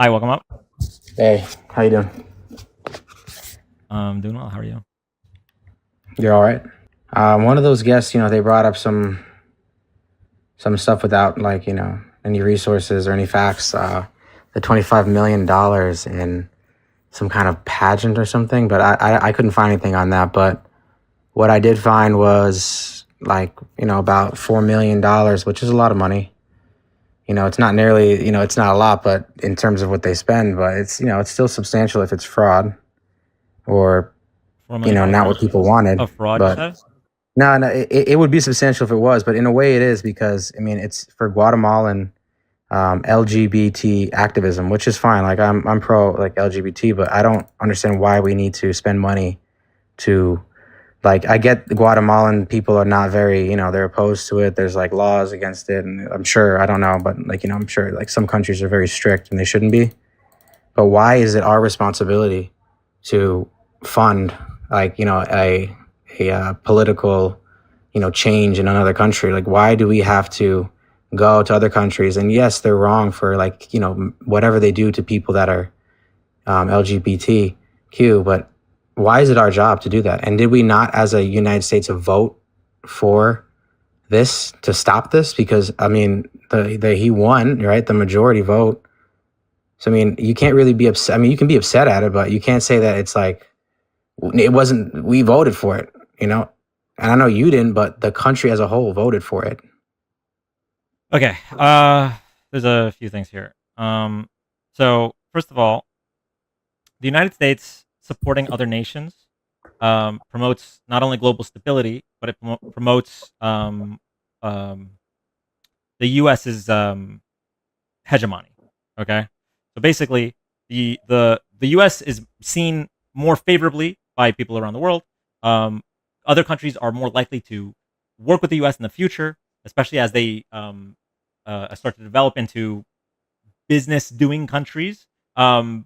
Hi, welcome up. Hey, how you doing? Doing well. How are you? You're all right. One of those guests, they brought up some stuff without any resources or any facts. The $25 million in some kind of pageant or something, but I couldn't find anything on that. But what I did find was about $4 million, which is a lot of money. It's not nearly, it's not a lot, but in terms of what they spend, but it's still substantial if it's fraud or not what people wanted, Of fraud, you but. said? No, it would be substantial if it was, but in a way it is because I mean it's for Guatemalan LGBT activism, which is fine. Like I'm pro like LGBT, but I don't understand why we need to spend money to I get the Guatemalan people are not very they're opposed to it. There's like laws against it, and I'm sure I don't know, but I'm sure like some countries are very strict and they shouldn't be. But why is it our responsibility to fund a political change in another country? Like, why do we have to go to other countries? And yes, they're wrong for whatever they do to people that are LGBTQ, but why is it our job to do that? And did we not, as a United States, vote for this to stop this? Because I mean, he won, right? The majority vote. So I mean, you can't really be upset. I mean, you can be upset at it, but you can't say that it's like it wasn't. We voted for it, And I know you didn't, but the country as a whole voted for it. Okay. There's a few things here. So first of all, the United States supporting other nations promotes not only global stability, but it promotes the U.S.'s hegemony. Okay. So basically, the U.S. is seen more favorably by people around the world. Other countries are more likely to work with the U.S. in the future, especially as they start to develop into business-doing countries.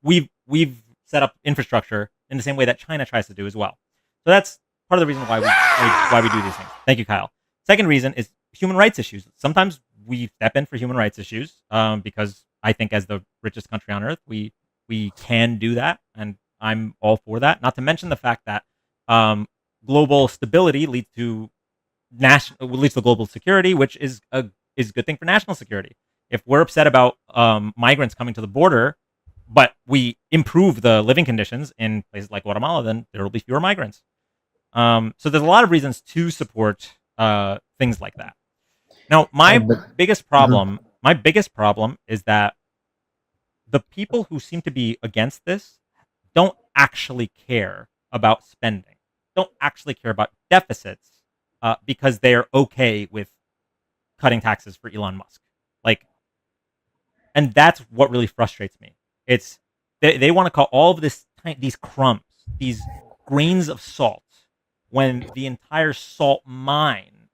We've set up infrastructure in the same way that China tries to do as well. So that's part of the reason why we do these things. Thank you, Kyle. Second reason is human rights issues. Sometimes we step in for human rights issues because I think as the richest country on earth, we can do that, and I'm all for that. Not to mention the fact that global stability leads to global security, which is a good thing for national security. If we're upset about migrants coming to the border, but we improve the living conditions in places like Guatemala, then there will be fewer migrants. So there's a lot of reasons to support things like that. Now, my biggest problem is that the people who seem to be against this don't actually care about spending, don't actually care about deficits, because they're okay with cutting taxes for Elon Musk. And that's what really frustrates me. It's they want to call all of these crumbs, these grains of salt, when the entire salt mine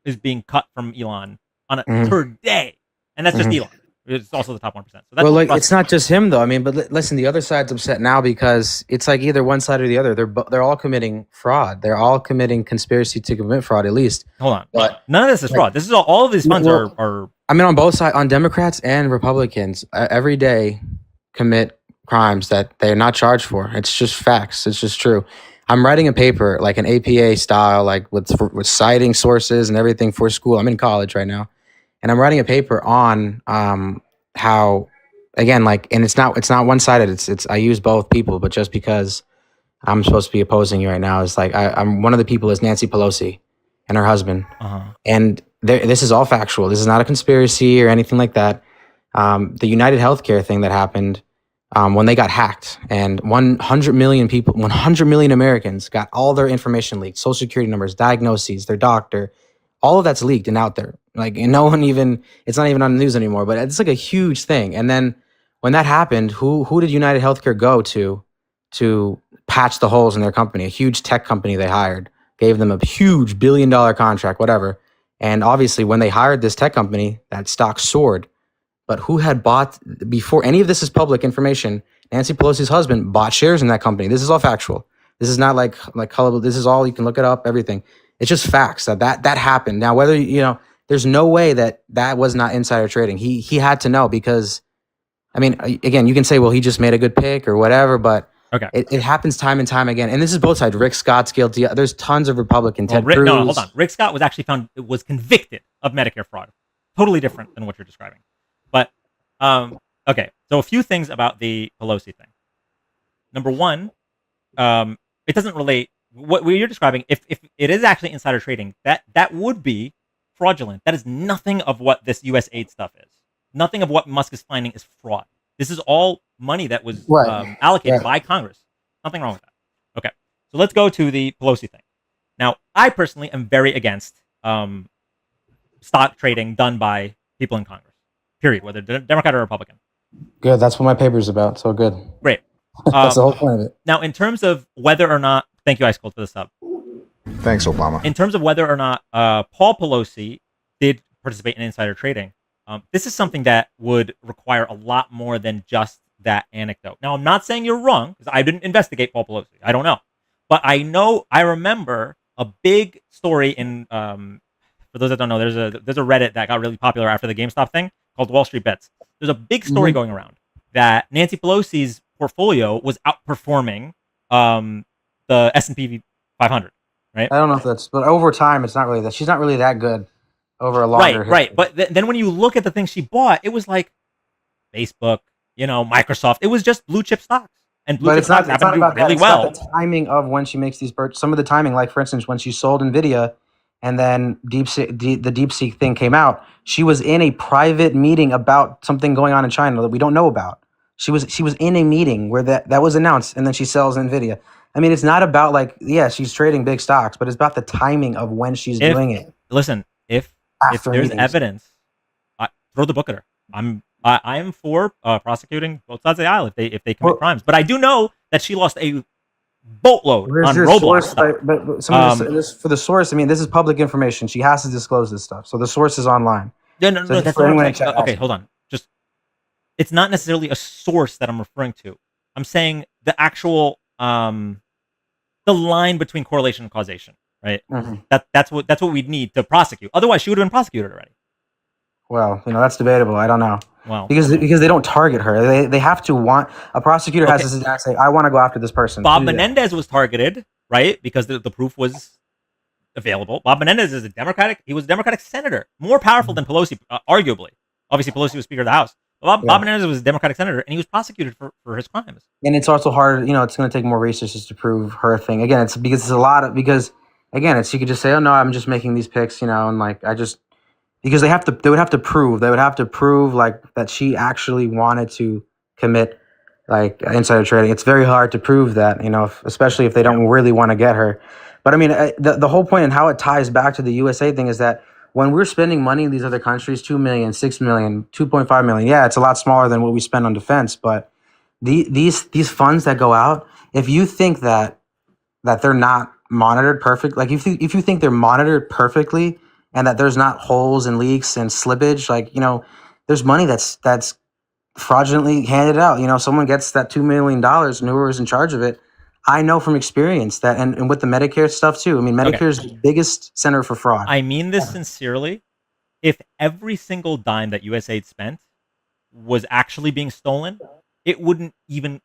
is being cut from Elon on a per day, and that's just Elon. It's also the top 1%. So that's it's not just him though. I mean, but listen, the other side's upset now because it's like either one side or the other. They're all committing fraud. They're all committing conspiracy to commit fraud. At least. Hold on, but none of this is fraud. This is all of these funds are. I mean, on both sides, on Democrats and Republicans, every day commit crimes that they're not charged for. It's just facts. It's just true. I'm writing a paper, like an APA style, like with citing sources and everything for school. I'm in college right now, and I'm writing a paper on how, again, and it's not one sided. It's I use both people, but just because I'm supposed to be opposing you right now is I'm one of the people is Nancy Pelosi and her husband, and this is all factual. This is not a conspiracy or anything like that. The United Healthcare thing that happened when they got hacked, and 100 million Americans got all their information leaked, social security numbers, diagnoses, their doctor, all of that's leaked and out there. And no one even, it's not even on the news anymore, but it's like a huge thing. And then when that happened, who did United Healthcare go to patch the holes in their company? A huge tech company they hired, gave them a huge billion-dollar contract, whatever. And obviously when they hired this tech company, that stock soared. But who had bought, before any of this is public information, Nancy Pelosi's husband bought shares in that company. This is all factual. This is not like colorable. This is all, you can look it up, everything. It's just facts that happened. Now, whether, there's no way that was not insider trading. He had to know because, I mean, again, you can say, well, he just made a good pick or whatever, but Okay. it happens time and time again. And this is both sides. Rick Scott's guilty. There's tons of Republicans. Well, Ted Cruz. no, hold on. Rick Scott was actually was convicted of Medicare fraud. Totally different than what you're describing. But okay. So a few things about the Pelosi thing. Number one, it doesn't relate. What you're describing, if it is actually insider trading, that would be fraudulent. That is nothing of what this U.S. aid stuff is. Nothing of what Musk is finding is fraud. This is all money that was allocated by Congress. Nothing wrong with that. Okay, so let's go to the Pelosi thing. Now, I personally am very against stock trading done by people in Congress. Period, whether Democrat or Republican. Good. That's what my paper's about. So good. Great. That's the whole point of it. Now, in terms of whether or not, thank you, Ice Cold, for the sub. Thanks, Obama. In terms of whether or not Paul Pelosi did participate in insider trading, this is something that would require a lot more than just that anecdote. Now, I'm not saying you're wrong, because I didn't investigate Paul Pelosi. I don't know. But I remember a big story in, for those that don't know, there's a Reddit that got really popular after the GameStop thing called Wall Street Bets. There's a big story going around that Nancy Pelosi's portfolio was outperforming the S&P 500, right? I don't know if that's, but over time, it's not really that. She's not really that good over a longer history. Right. But then when you look at the things she bought, it was like Facebook, Microsoft. It was just blue chip stocks. And blue chip stocks happen to do really well. It's about the timing of when she makes these purchases. Some of the timing, like for instance, when she sold Nvidia, and then the DeepSeek thing came out, she was in a private meeting about something going on in China that we don't know about. She was in a meeting where that was announced, and then she sells Nvidia. I mean, it's not about she's trading big stocks, but it's about the timing of when she's doing it. Listen, if there's evidence, throw the book at her. I am for prosecuting both sides of the aisle if they commit crimes. But I do know that she lost a boatload on Roblox. But for the source, I mean, this is public information. She has to disclose this stuff. So the source is online. No, that's not what I'm saying. Okay, hold on. It's not necessarily a source that I'm referring to. I'm saying the actual the line between correlation and causation, right? Mm-hmm. That's what we'd need to prosecute. Otherwise, she would have been prosecuted already. Well, that's debatable. I don't know. Well, because they don't target her. They have to want a prosecutor has to sit down and say, I want to go after this person. Bob Menendez was targeted, right? Because the proof was available. Bob Menendez is he was a Democratic senator, more powerful than Pelosi, arguably. Obviously, Pelosi was Speaker of the House. Bob Menendez was a Democratic senator, and he was prosecuted for his crimes. And it's also hard, it's going to take more resources to prove her thing. Again, it's because it's a lot of, she could just say, oh no, I'm just making these picks, and because they would have to prove that she actually wanted to commit insider trading. It's very hard to prove that, especially if they don't really want to get her. But I mean, the whole point and how it ties back to the USA thing is that when we're spending money in these other countries, 2 million, 6 million, 2.5 million, yeah, it's a lot smaller than what we spend on defense. But these funds that go out, if you think that they're not monitored perfect, if you think they're monitored perfectly and that there's not holes and leaks and slippage, there's money that's fraudulently handed out. Someone gets that $2 million and whoever's in charge of it. I know from experience that, and with the Medicare stuff too. I mean, Medicare is the biggest center for fraud. I mean this sincerely. If every single dime that USAID spent was actually being stolen, it wouldn't even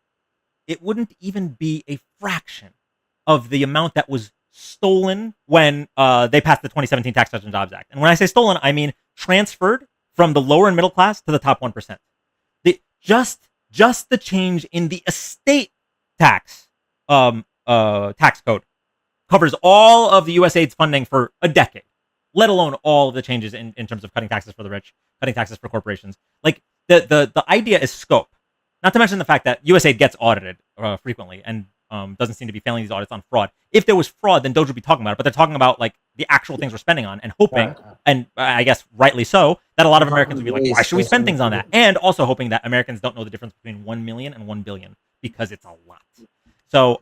be a fraction of the amount that was stolen when they passed the 2017 Tax Cuts and Jobs Act. And when I say stolen, I mean transferred from the lower and middle class to the top 1%. Just the change in the estate tax tax code covers all of the USAID's funding for a decade, let alone all of the changes in terms of cutting taxes for the rich, cutting taxes for corporations. The idea is scope, not to mention the fact that USAID gets audited frequently and doesn't seem to be failing these audits on fraud. If there was fraud, then Doge would be talking about it, but they're talking about the actual things we're spending on and hoping, and I guess rightly so, that a lot of Americans would be like, why should we spend things on that? And also hoping that Americans don't know the difference between 1 million and 1 billion because it's a lot. So,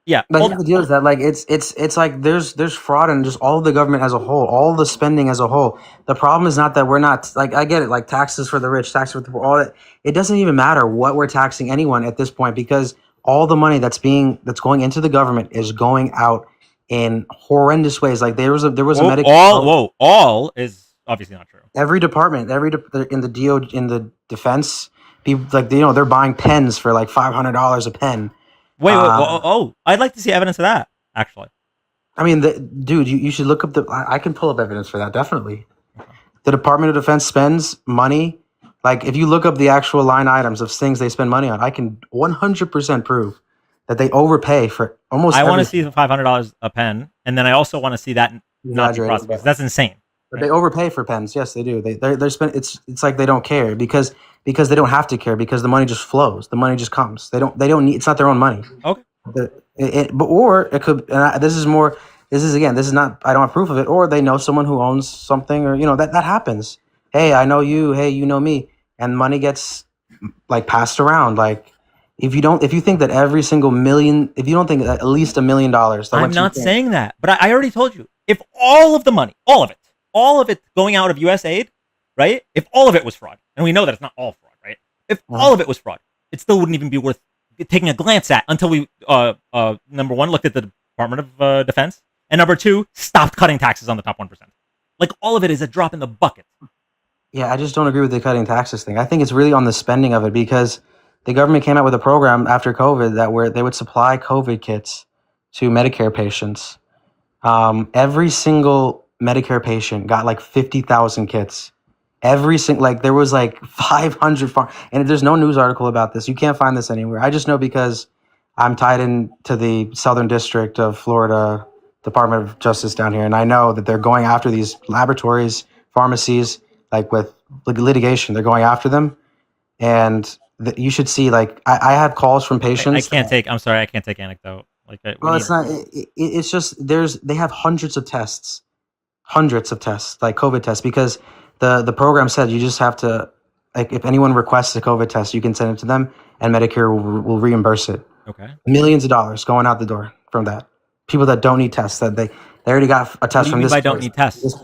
yeah. But the deal is that it's like there's fraud in just all of the government as a whole, all the spending as a whole. The problem is not that we're not I get it, taxes for the rich, taxes for the poor, all that. It doesn't even matter what we're taxing anyone at this point because all the money that's going into the government is going out in horrendous ways. There was a Medicare. All is obviously not true. Every department, in the defense, People like they're buying pens for like $500 a pen. Wait. I'd like to see evidence of that. Actually. I mean, dude, you should look up I can pull up evidence for that, definitely. Okay. The Department of Defense spends money. Like, if you look up the actual line items of things they spend money on, I can 100% prove that they overpay for almost I want to everything. see the $500 a pen, and then I also want to see that not be Exaggerated, prosecuted. but That's insane. they overpay for pens. Yes, they do. They're spend. It's like they don't care because they don't have to care because the money just flows. The money just comes. They don't need. It's not their own money. Okay. Or it could. This is more. This is again. This is not. I don't have proof of it. Or they know someone who owns something, or that happens. Hey, I know you. Hey, you know me, and money gets like passed around. Like, if you think that every single million, if you don't think that at least $1 million, I'm not saying that, but I already told you. If all of the money, all of it going out of U.S. aid, right? If all of it was fraud, and we know that it's not all fraud, right? If all of it was fraud, it still wouldn't even be worth taking a glance at until we, number one, looked at the Department of Defense, and number two, stopped cutting taxes on the top 1%. Like, all of it is a drop in the bucket. Yeah, I just don't agree with the cutting taxes thing. I think it's really on the spending of it because the government came out with a program after COVID that where they would supply COVID kits to Medicare patients. Every single Medicare patient got like 50,000 kits. Every single, like, there was like 500 and there's no news article about this. You can't find this anywhere. I just know because I'm tied in to the Southern District of Florida Department of Justice down here, and I know that they're going after these laboratories, pharmacies, like with litigation. They're going after them, and you should see. Like, I have calls from patients. I'm sorry, I can't take anecdote. Like, Well, it's not. It's just they have hundreds of tests, like COVID tests, because the program said you just have to, like, if anyone requests a COVID test, you can send it to them, and Medicare will reimburse it. Okay. Millions of dollars going out the door from that. People that don't need tests, that they already got a test What do you from mean this by place. don't need tests?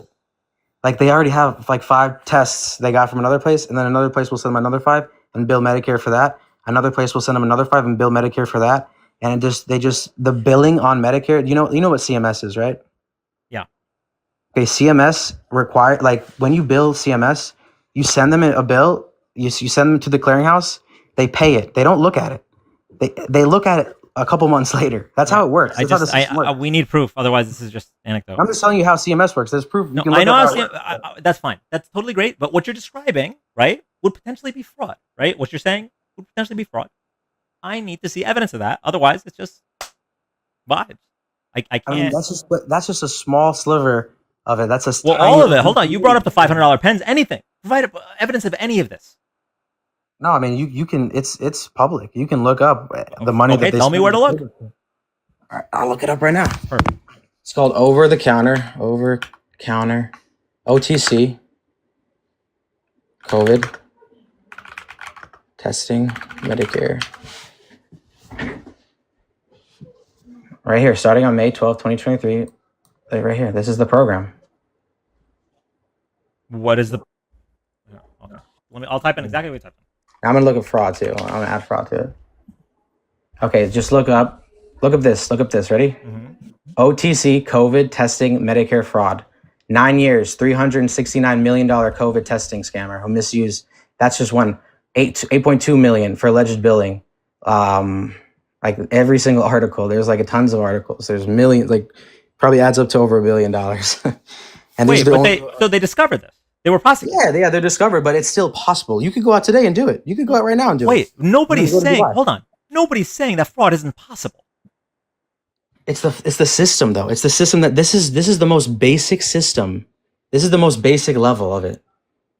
Like, they already have like 5 tests they got from another place, and then another place will send them another 5 and bill Medicare for that. Another place will send them another 5 and bill Medicare for that. And the billing on Medicare. You know what CMS is, right? Yeah. Okay, CMS require, like, when you bill CMS, you send them a bill. You send them to the clearinghouse. They pay it. They don't look at it. They look at it a couple months later. That's how it works. That's how the system works. We need proof. Otherwise, this is just anecdote. I'm just telling you how CMS works. There's proof. No, I know how that's fine. That's totally great. But what you're describing, right, would potentially be fraud, right? What you're saying would potentially be fraud. I need to see evidence of that. Otherwise, it's just vibes. I can't. I mean, that's just a small sliver of it. That's all of it. Hold on. You brought up the $500 pens. Anything. Provide evidence of any of this. No, I mean, you can. It's public. You can look up the money that they. Tell me where to look. All right, I'll look it up right now. Perfect. It's called over the counter OTC COVID testing Medicare. Right here, starting on May 12th, 2023. Right here. This is the program. What is the? Okay. I'll type in exactly what you typed in. I'm gonna look at fraud too. I'm gonna add fraud to it. Okay, just look up this. Ready? Mm-hmm. OTC COVID testing Medicare fraud. 9 years, $369 million COVID testing scammer who misused. That's just one. 8.2 million for alleged billing. Like, every single article. There's like tons of articles. There's millions. Like, probably adds up to over $1 billion. And wait, so they discovered this. They were prosecuted. Yeah, they're discovered, but it's still possible. You could go out today and do it. You could go out right now and do it. Wait, nobody's saying. Hold on. Nobody's saying that fraud isn't possible. It's the system, though. It's the system that this is the most basic system. This is the most basic level of it.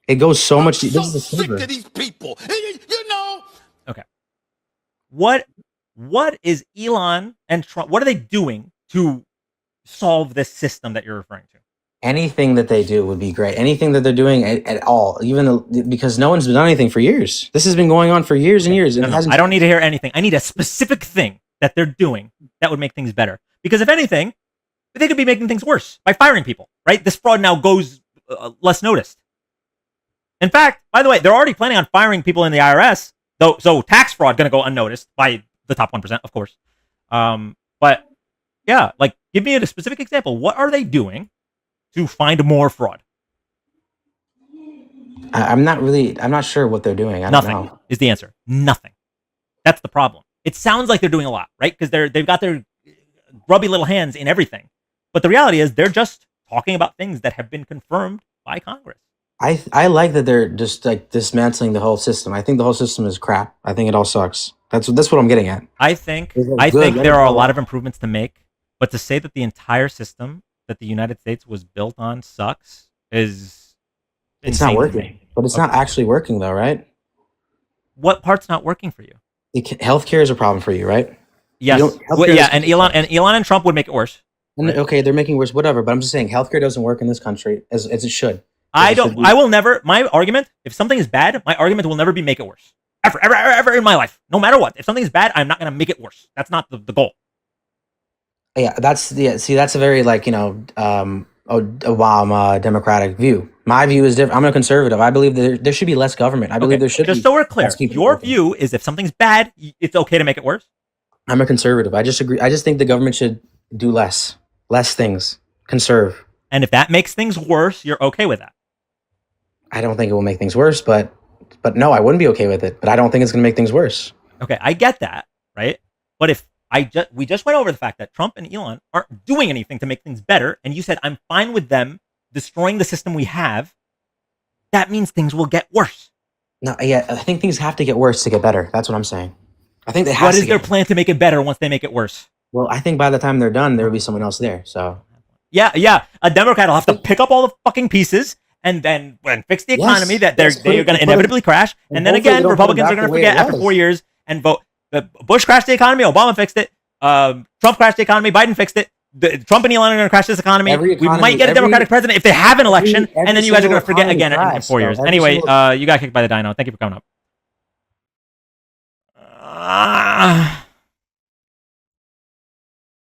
It goes so much. I'm so sick of these people. You know. Okay. What is Elon and Trump? What are they doing to solve this system that you're referring to? Anything that they do would be great. Anything that they're doing at all, even because no one's done anything for years. This has been going on for years and years. And I don't need to hear anything. I need a specific thing that they're doing that would make things better. Because if anything, they could be making things worse by firing people, right? This fraud now goes less noticed. In fact, by the way, they're already planning on firing people in the IRS, though. So tax fraud going to go unnoticed by the top 1%, of course. But yeah, like, give me a specific example. What are they doing to find more fraud? I'm not sure what they're doing. I don't Nothing know. is the answer. Nothing. That's the problem. It sounds like they're doing a lot, right? Because they've got their grubby little hands in everything. But the reality is they're just talking about things that have been confirmed by Congress. I like that they're just like dismantling the whole system. I think the whole system is crap. I think it all sucks. That's what I'm getting at. I think Good, let there it are a go. lot of improvements to make, but to say that the entire system that the United States was built on sucks is It's not insane to working, me. but it's not actually working though, right? What part's not working for you? Healthcare is a problem for you, right? Yes. Well, Yeah, and Elon and Trump would make it worse. Right? Okay, they're making worse, whatever. But I'm just saying, healthcare doesn't work in this country as it should. I will never. My argument, if something is bad, my argument will never be make it worse. Ever in my life, no matter what. If something is bad, I'm not going to make it worse. That's not the goal. Yeah, that's a very Obama Democratic view. My view is different. I'm a conservative. I believe there should be less government. I believe there should just be. So we're clear, your view is if something's bad, it's okay to make it worse. I'm a conservative. I just agree. I just think the government should do less things, conserve. And if that makes things worse, you're okay with that. I don't think it will make things worse, but no, I wouldn't be okay with it. But I don't think it's going to make things worse. Okay, I get that, right? But if we just went over the fact that Trump and Elon aren't doing anything to make things better, and you said I'm fine with them destroying the system we have, that means things will get worse. No, yeah, I think things have to get worse to get better. That's what I'm saying. I think they have. What is their plan to make it better once they make it worse? Well, I think by the time they're done, there will be someone else there. So yeah, a Democrat will have to pick up all the fucking pieces and then fix the economy that they're going to inevitably crash. And then again, Republicans are going to forget after 4 years and vote. Bush crashed the economy. Obama fixed it. Trump crashed the economy. Biden fixed it. Trump and Elon are going to crash this economy. We might get a Democratic president if they have an election, and then you guys are going to forget again in 4 years. Anyway, you got kicked by the dino. Thank you for coming up.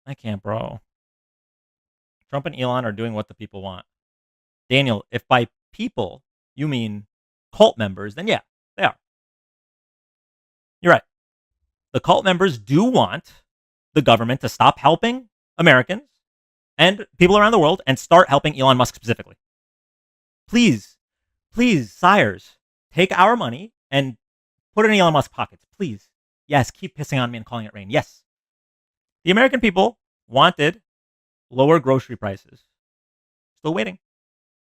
I can't, bro. Trump and Elon are doing what the people want. Daniel, if by people you mean cult members, then yeah, they are. You're right. The cult members do want the government to stop helping Americans and people around the world and start helping Elon Musk specifically. Please, sires, take our money and put it in Elon Musk's pockets. Please. Yes, keep pissing on me and calling it rain. Yes. The American people wanted lower grocery prices. Still waiting.